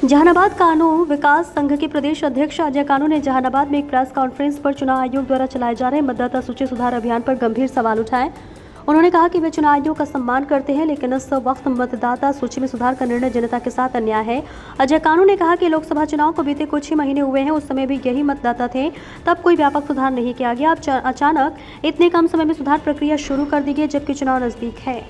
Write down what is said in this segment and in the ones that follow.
जहानाबाद कानून विकास संघ के प्रदेश अध्यक्ष अजय कानू ने जहानाबाद में एक प्रेस कॉन्फ्रेंस पर चुनाव आयोग द्वारा चलाए जा रहे मतदाता सूची सुधार अभियान पर गंभीर सवाल उठाए। उन्होंने कहा कि वे चुनाव आयोग का सम्मान करते हैं, लेकिन इस वक्त मतदाता सूची में सुधार का निर्णय जनता के साथ अन्याय है। अजय कानू ने कहा कि लोकसभा चुनाव को बीते कुछ ही महीने हुए हैं, उस समय भी यही मतदाता थे, तब कोई व्यापक सुधार नहीं किया गया। अब अचानक इतने कम समय में सुधार प्रक्रिया शुरू कर दी गई, जबकि चुनाव नजदीक है।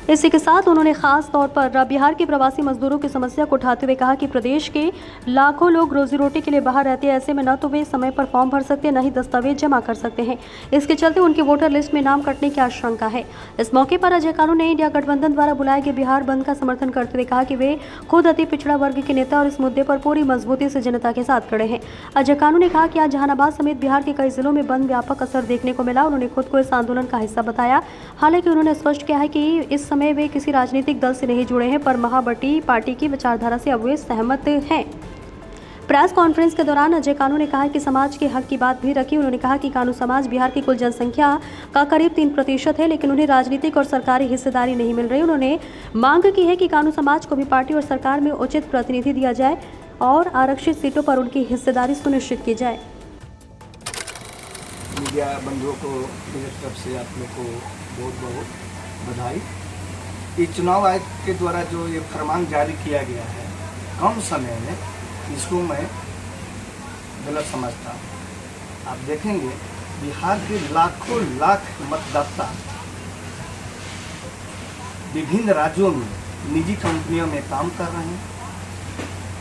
इसी के साथ उन्होंने खास तौर पर बिहार के प्रवासी मजदूरों की समस्या को उठाते हुए कहा कि प्रदेश के लाखों लोग रोजी रोटी के लिए बाहर रहते हैं, ऐसे में न तो वे समय पर फॉर्म भर सकते हैं, न ही दस्तावेज जमा कर सकते हैं। इसके चलते उनके वोटर लिस्ट में नाम कटने की आशंका है। इस मौके पर अजय कानू ने इंडिया गठबंधन द्वारा बुलाए गए बिहार बंद का समर्थन करते हुए कहा कि वे खुद अति पिछड़ा वर्ग के नेता और इस मुद्दे पर पूरी मजबूती से जनता के साथ खड़े हैं। अजय कानू ने कहा कि आज जहानाबाद समेत बिहार के कई जिलों में बंद व्यापक असर देखने को मिला। उन्होंने खुद को इस आंदोलन का हिस्सा बताया। हालांकि उन्होंने स्पष्ट किया है कि इस समय वे किसी राजनीतिक दल से नहीं जुड़े हैं, पर महाबटी पार्टी की विचारधारा से अब वे सहमत हैं। प्रेस कॉन्फ्रेंस के दौरान अजय कानू ने कहा कि समाज के हक की बात भी रखी। उन्होंने कहा कि कानू समाज बिहार की कुल जनसंख्या का करीब 3% है, लेकिन उन्हें राजनीतिक और सरकारी हिस्सेदारी नहीं मिल रही। उन्होंने मांग की है कि कानू समाज को भी पार्टी और सरकार में उचित प्रतिनिधि दिया जाए और आरक्षित सीटों पर उनकी हिस्सेदारी सुनिश्चित की जाए। मीडिया बंधुओं को मेरी तरफ से आप लोग को बहुत बहुत बधाई। ये चुनाव आयोग के द्वारा जो ये फरमान जारी किया गया है कम समय में, इसको मैं गलत समझता हूँ। आप देखेंगे बिहार के लाखों लाख मतदाता विभिन्न राज्यों में निजी कंपनियों में काम कर रहे हैं।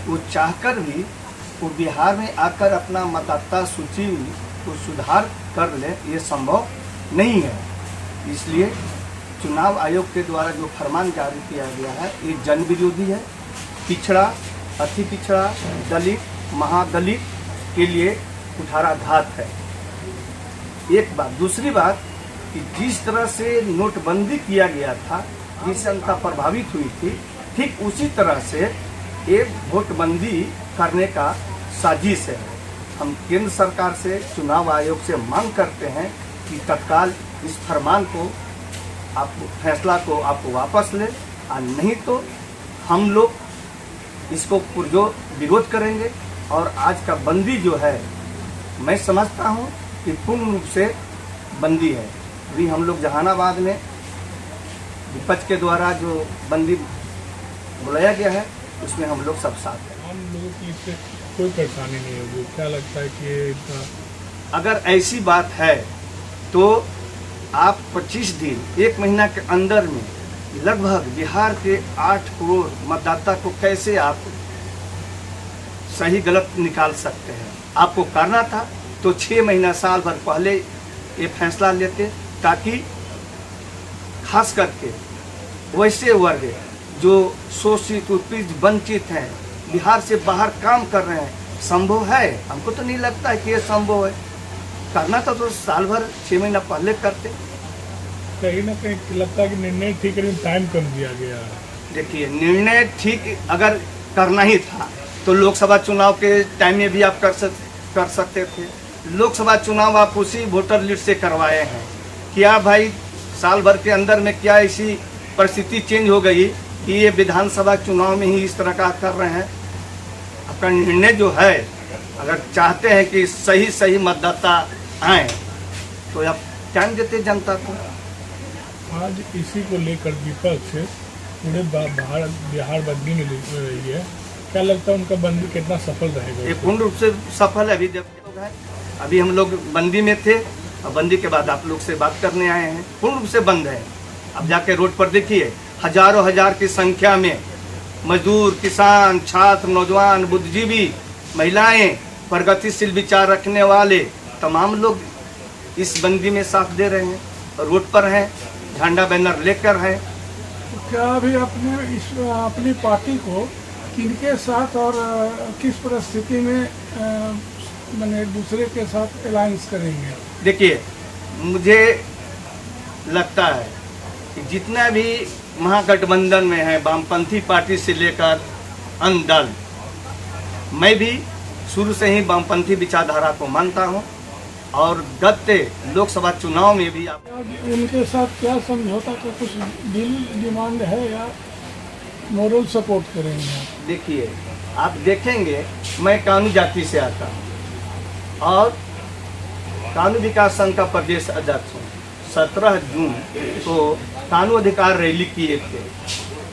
वो चाहकर भी वो बिहार में आकर अपना मतदाता सूची को सुधार कर ले, ये संभव नहीं है। इसलिए चुनाव आयोग के द्वारा जो फरमान जारी किया गया है ये जन विरोधी है, पिछड़ा, अति पिछड़ा, दलित, महादलित के लिए कुठाराघात है। एक बात। दूसरी बात कि जिस तरह से नोटबंदी किया गया था, जिससे जनता प्रभावित हुई थी, ठीक उसी तरह से एक वोटबंदी करने का साजिश है। हम केंद्र सरकार से, चुनाव आयोग से मांग करते हैं कि तत्काल इस फरमान को, आपको फैसला को आपको वापस ले, और नहीं तो हम लोग इसको पुरजोर विरोध करेंगे। और आज का बंदी जो है मैं समझता हूँ कि पूर्ण रूप से बंदी है। अभी हम लोग जहानाबाद में विपक्ष के द्वारा जो बंदी बुलाया गया है उसमें हम लोग सब साथ हैं। हम लोगों की इससे कोई परेशानी नहीं होगी। क्या लगता है कि अगर ऐसी बात है तो आप 25 दिन, 1 महीना के अंदर में लगभग बिहार के 8 करोड़ मतदाता को कैसे आप सही गलत निकाल सकते हैं? आपको करना था तो 6 महीना, साल भर पहले ये फैसला लेते, ताकि खास करके वैसे वर्ग जो शोषित, उत्पीड़ित, वंचित हैं, बिहार से बाहर काम कर रहे हैं। संभव है? हमको तो नहीं लगता है कि ये संभव है। करना था तो साल भर 6 महीना पहले करते। कहीं ना कहीं लगता है कि निर्णय ठीक है, टाइम कम दिया गया है। देखिए, निर्णय ठीक अगर करना ही था तो लोकसभा चुनाव के टाइम में भी आप कर सकते थे। लोकसभा चुनाव आप उसी वोटर लिस्ट से करवाए हैं। क्या भाई साल भर के अंदर में क्या ऐसी परिस्थिति चेंज हो गई कि ये विधानसभा चुनाव में ही इस तरह का कर रहे हैं? आपका निर्णय जो है, अगर चाहते हैं कि सही मतदाता आए तो आप टाइम देते जनता को। आज इसी को लेकर विपक्ष पूरे बिहार बंदी में रही है। क्या लगता है उनका बंदी कितना सफल रहेगा? ये पूर्ण रूप से सफल है। अभी हम लोग बंदी में थे और बंदी के बाद आप लोग से बात करने आए हैं। पूर्ण रूप से बंद है। अब जाके रोड पर देखिए, हजारों हजार की संख्या में मजदूर, किसान, छात्र, नौजवान, बुद्धिजीवी, महिलाएं, प्रगतिशील विचार रखने वाले तमाम लोग इस बंदी में साथ दे रहे हैं, रोड पर हैं, झंडा बैनर लेकर हैं। तो क्या अभी अपनी पार्टी को किनके साथ और किस परिस्थिति में मैंने दूसरे के साथ अलायंस करेंगे? देखिए, मुझे लगता है कि जितना भी महागठबंधन में है, वामपंथी पार्टी से लेकर अन्य दल, मैं भी शुरू से ही वामपंथी विचारधारा को मानता हूँ और गत लोकसभा चुनाव में भी आप उनके साथ क्या समझौता का कुछ डील डिमांड है या मोरल सपोर्ट करेंगे आप? देखिए, आप देखेंगे मैं कानू जाति से आता हूँ और कानू विकास संघ का प्रदेश अध्यक्ष हूँ। 17 जून को कानू अधिकार रैली किए थे,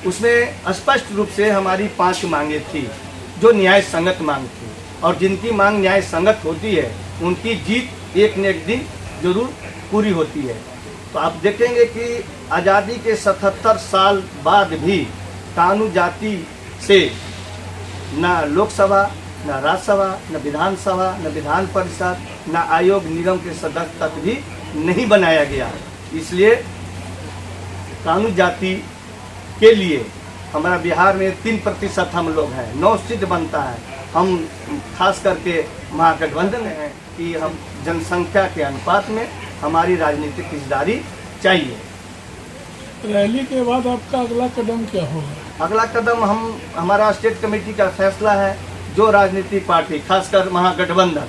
उसमें स्पष्ट रूप से हमारी 5 मांगे थी जो न्याय संगत मांग थी, और जिनकी मांग न्याय संगत होती है उनकी जीत एक न एक दिन जरूर पूरी होती है। तो आप देखेंगे कि आज़ादी के 77 साल बाद भी कानू जाति से न लोकसभा, न राज्यसभा, न विधानसभा, न विधान परिषद, न आयोग निगम के सदस्य तक भी नहीं बनाया गया। इसलिए कानू जाति के लिए हमारा बिहार में 3% हम लोग हैं, 9 सीट बनता है। हम खास करके महागठबंधन हैं कि हम जनसंख्या के अनुपात में हमारी राजनीतिक हिस्सेदारी चाहिए। रैली के बाद आपका अगला कदम क्या होगा? अगला कदम हमारा स्टेट कमेटी का फैसला है। जो राजनीतिक पार्टी खासकर महागठबंधन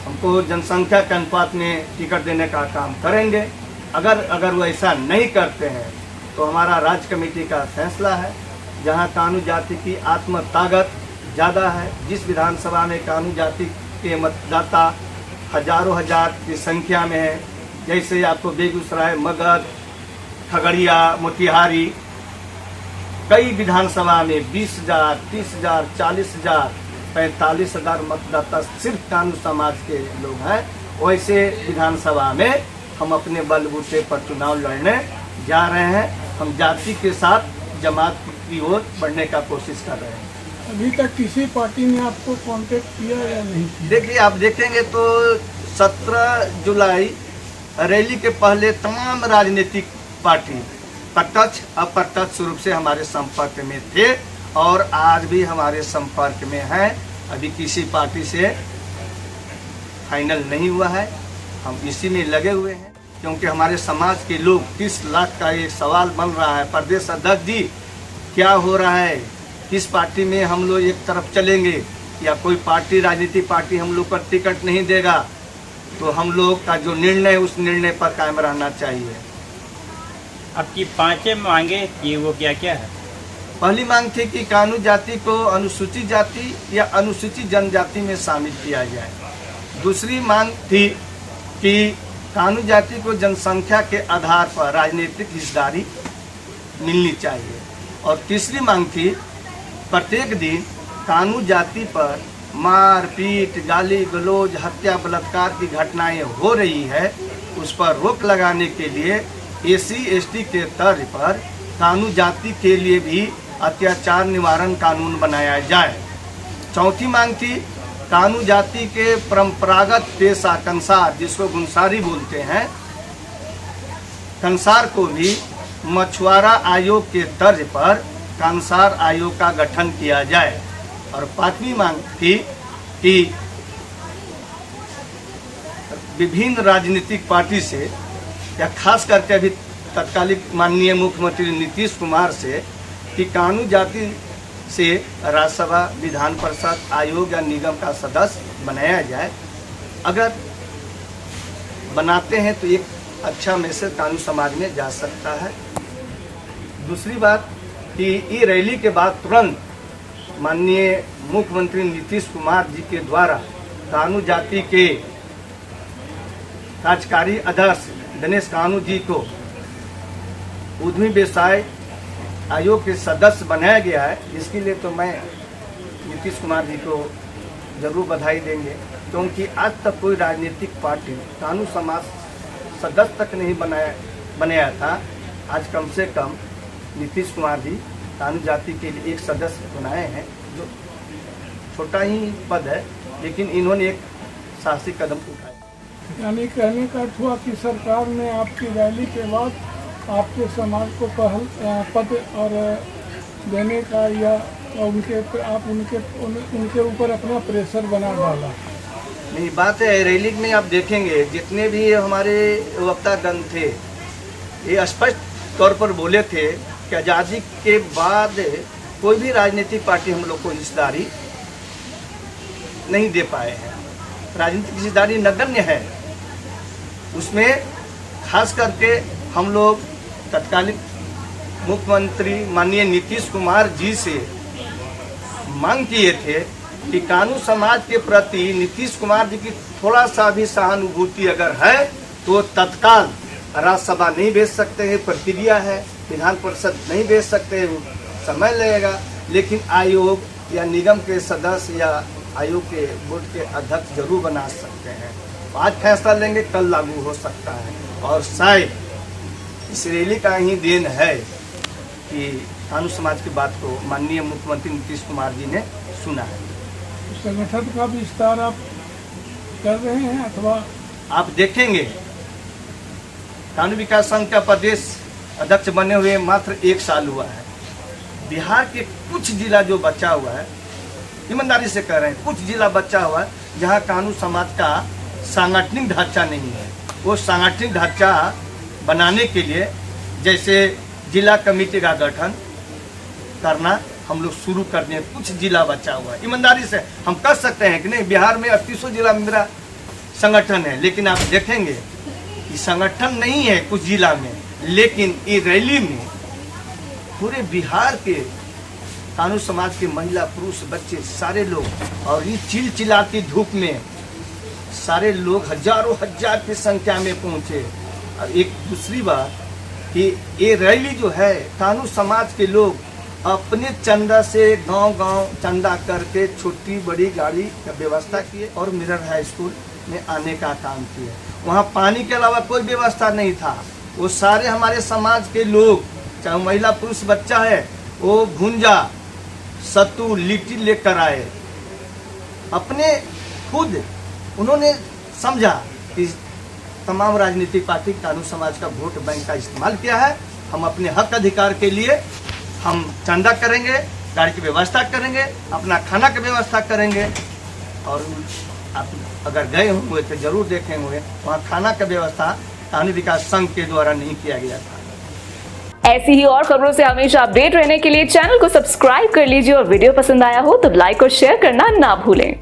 हमको जनसंख्या के अनुपात में टिकट देने का काम करेंगे। अगर वो ऐसा नहीं करते हैं तो हमारा राज्य कमेटी का फैसला है, जहां कानू जाति की आत्म ताकत ज़्यादा है। जिस विधानसभा में कानू जाति के मतदाता हजारों हजार की संख्या में है, जैसे आपको बेगूसराय, मगध, खगड़िया, मोतिहारी, कई विधानसभा में 20,000, 30,000, 40,000, 45,000 मतदाता सिर्फ कानू समाज के लोग हैं। वैसे विधानसभा में हम अपने बलबूते पर चुनाव लड़ने जा रहे हैं। हम जाति के साथ जमात की ओर बढ़ने का कोशिश कर रहे हैं। अभी तक किसी पार्टी ने आपको कांटेक्ट किया या नहीं किया? देखिए, आप देखेंगे तो 17 जुलाई रैली के पहले तमाम राजनीतिक पार्टी प्रत्यक्ष अप्रत्यक्ष रूप से हमारे संपर्क में थे और आज भी हमारे संपर्क में हैं। अभी किसी पार्टी से फाइनल नहीं हुआ है, हम इसी में लगे हुए हैं, क्योंकि हमारे समाज के लोग 30 लाख का एक सवाल बन रहा है, प्रदेश अध्यक्ष जी क्या हो रहा है, किस पार्टी में हम लोग एक तरफ चलेंगे या कोई पार्टी राजनीतिक पार्टी हम लोग पर टिकट नहीं देगा। तो हम लोग का जो निर्णय है उस निर्णय पर कायम रहना चाहिए। आपकी 5 मांगे थी, वो क्या क्या है? पहली मांग थी कि कानू जाति को अनुसूचित जाति या अनुसूचित जनजाति में शामिल किया जाए। दूसरी मांग थी कि कानू जाति को जनसंख्या के आधार पर राजनीतिक हिस्सेदारी मिलनी चाहिए। और तीसरी मांग थी प्रत्येक दिन कानू जाति पर मारपीट, गाली गलौज, हत्या, बलात्कार की घटनाएं हो रही है, उस पर रोक लगाने के लिए SC/ST के तर्ज पर कानू जाति के लिए भी अत्याचार निवारण कानून बनाया जाए। चौथी मांग थी कानू जाति के परंपरागत पेशा कंसार, जिसको गुंसारी बोलते हैं, कंसार को भी मछुआरा आयोग के तर्ज पर कंसार आयोग का गठन किया जाए। और 5वीं मांग थी कि विभिन्न राजनीतिक पार्टी से या खास करके अभी तत्कालिक माननीय मुख्यमंत्री नीतीश कुमार से कि कानू जाति से राज्यसभा, विधान परिषद, आयोग या निगम का सदस्य बनाया जाए। अगर बनाते हैं तो एक अच्छा मैसेज कानू समाज में जा सकता है। दूसरी बात कि ये रैली के बाद तुरंत माननीय मुख्यमंत्री नीतीश कुमार जी के द्वारा कानू जाति के कार्यकारी अध्यक्ष दिनेश कानू जी को उद्यमी व्यवसाय आयोग के सदस्य बनाया गया है। इसके लिए तो मैं नीतीश कुमार जी को जरूर बधाई देंगे, क्योंकि आज तक कोई राजनीतिक पार्टी कानू समाज सदस्य तक नहीं बनाया था। आज कम से कम नीतीश कुमार जी कानू जाति के लिए एक सदस्य बनाए हैं, जो छोटा ही पद है, लेकिन इन्होंने एक साहसिक कदम उठाया। यानी कहने का अर्थ हुआ कि सरकार ने आपकी रैली के बाद आपके समाज को पद और देने का या उनके ऊपर अपना प्रेशर बना डाला। नहीं, बात है रैली में आप देखेंगे जितने भी हमारे वक्तागण थे, ये स्पष्ट तौर पर बोले थे कि आज़ादी के बाद कोई भी राजनीतिक पार्टी हम लोग को हिस्सेदारी नहीं दे पाए हैं। राजनीतिक जिम्मेदारी नगण्य है। उसमें खास करके हम लोग तत्कालीन मुख्यमंत्री माननीय नीतीश कुमार जी से मांग किए थे कि कानू समाज के प्रति नीतीश कुमार जी की थोड़ा सा भी सहानुभूति अगर है तो तत्काल राज्यसभा नहीं भेज सकते हैं, प्रक्रिया है, विधान परिषद नहीं भेज सकते हैं, समय लगेगा, लेकिन आयोग या निगम के सदस्य या आयोग के बोर्ड के अध्यक्ष जरूर बना सकते हैं। आज फैसला लेंगे, कल लागू हो सकता है। और शायद इस रैली का ही देन है कि कानू समाज की बात को माननीय मुख्यमंत्री नीतीश कुमार जी ने सुना है। संगठन का विस्तार आप कर रहे हैं अथवा आप देखेंगे कानू विकास संघ का प्रदेश अध्यक्ष बने हुए मात्र 1 साल हुआ है। बिहार के कुछ जिला जो बचा हुआ है, ईमानदारी से कह रहे हैं, कुछ जिला बचा हुआ है जहां कानू समाज का सांगठनिक ढांचा नहीं है। वो सांगठनिक ढांचा बनाने के लिए जैसे जिला कमेटी का गठन करना हम लोग शुरू कर दिए। कुछ जिला बचा हुआ है, ईमानदारी से हम कर सकते हैं कि नहीं। बिहार में 3800 जिला में मेरा संगठन है, लेकिन आप देखेंगे कि संगठन नहीं है कुछ जिला में, लेकिन ये रैली में पूरे बिहार के कानू समाज के महिला पुरुष बच्चे सारे लोग, और ये चिलचिलाती धूप में सारे लोग हजारों हजार की संख्या में पहुंचे। और एक दूसरी बात कि ये रैली जो है कानू समाज के लोग अपने चंदा से गांव-गांव चंदा करके छोटी बड़ी गाड़ी का व्यवस्था किए और मिरर हाई स्कूल में आने का काम किए। वहाँ पानी के अलावा कोई व्यवस्था नहीं था। वो सारे हमारे समाज के लोग, चाहे महिला पुरुष बच्चा है, वो भुंजा सत्तू लिट्टी लेकर आए। अपने खुद उन्होंने समझा कि तमाम राजनीतिक पार्टी कानू समाज का वोट बैंक का इस्तेमाल किया है, हम अपने हक अधिकार के लिए हम चंदा करेंगे, गाड़ी की व्यवस्था करेंगे, अपना खाना की व्यवस्था करेंगे। और आप अगर गए होंगे तो जरूर देखे होंगे वहाँ खाना की व्यवस्था कानू विकास संघ के द्वारा नहीं किया गया था। ऐसी ही और खबरों से हमेशा अपडेट रहने के लिए चैनल को सब्सक्राइब कर लीजिए और वीडियो पसंद आया हो तो लाइक और शेयर करना ना भूलें।